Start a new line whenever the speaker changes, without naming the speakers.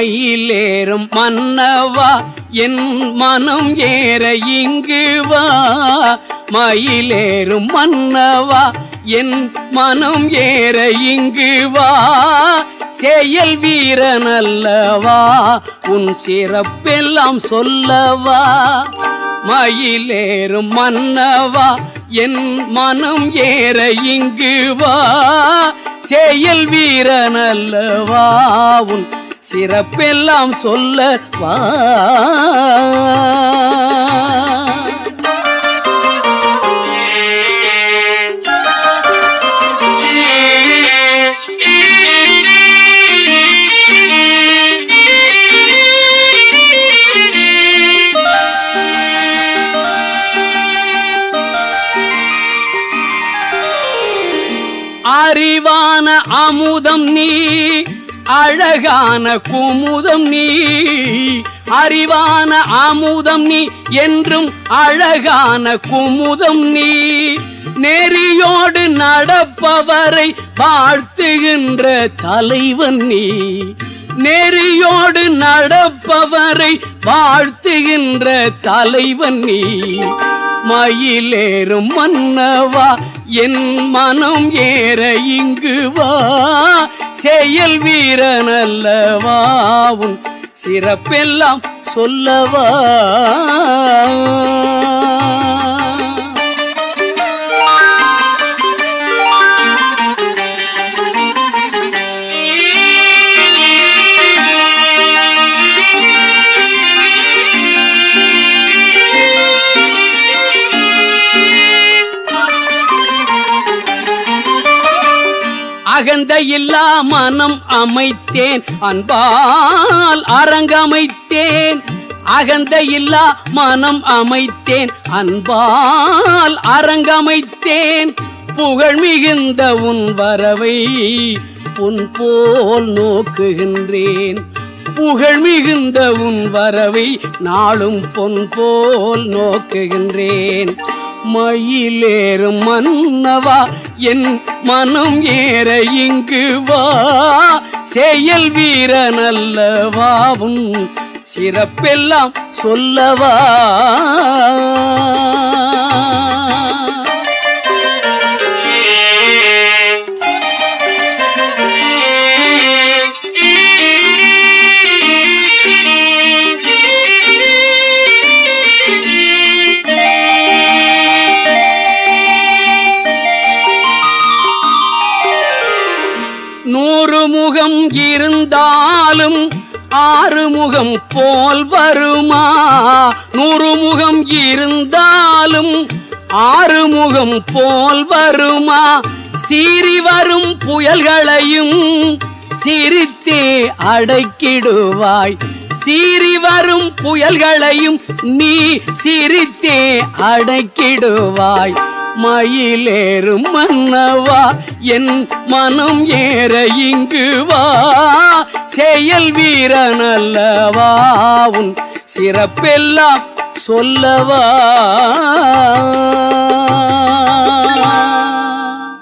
மயிலேறும் மன்னவா என் மனம் ஏற இங்கு வா. மயிலேறும் மன்னவா என் மனம் ஏற இங்கு வா. செயல் வீரனல்லவா உன் சிறப்பெல்லாம் சொல்லவா. மயிலேறும் மன்னவா என் மனம் ஏற இங்கு வா. செயல் வீரனல்லவா உன் சிறப்பெல்லாம் சொல்லவா. அறிவான அமுதம் நீ அழகான குமுதம் நீ. அறிவான அமுதம் நீ என்றும் அழகான குமுதம் நீ. நெறியோடு நடப்பவரை வாழ்த்துகின்ற தலைவன் நீ. நெறியோடு நடப்பவரை வாழ்த்துகின்ற தலைவன் நீ. மயிலேறும் மன்னவா என் மனம் ஏற இங்கு வா. செயல் வீரனல்லவா உன் சிறப்பெல்லாம் சொல்லவா. அகந்தையில்லா மனம் அமைத்தேன் அன்பால் அரங்கமைத்தேன். அகந்தையில்லா மனம் அமைத்தேன் அன்பால் அரங்கமைத்தேன். புகழ் மிகுந்த உன் வரவை உன் போல் நோக்குகின்றேன். புகழ் மிகுந்த உன் வரவை நாளும் பொன் போல் நோக்குகின்றேன். மயிலேறும் மன்னவா என் மனம் ஏற இங்கு வா. செயல் வீரனல்லவா உன் சிறப்பெல்லாம் சொல்லவா. முகம் இருந்தாலும் ஆறு முகம் போல் வருமா. 100 முகம் இருந்தாலும் 6 முகம் போல் வருமா. சீறி வரும் புயல்களையும் சிரித்தே அடக்கிடுவாய். சீறி வரும் புயல்களையும் நீ சிரித்தே அடக்கிடுவாய். மயிலேறும் மன்னவா என் மனம் ஏற இங்கு வா. செயல் வீரனல்லவா உன் சிறப்பெல்லாம் சொல்லவா.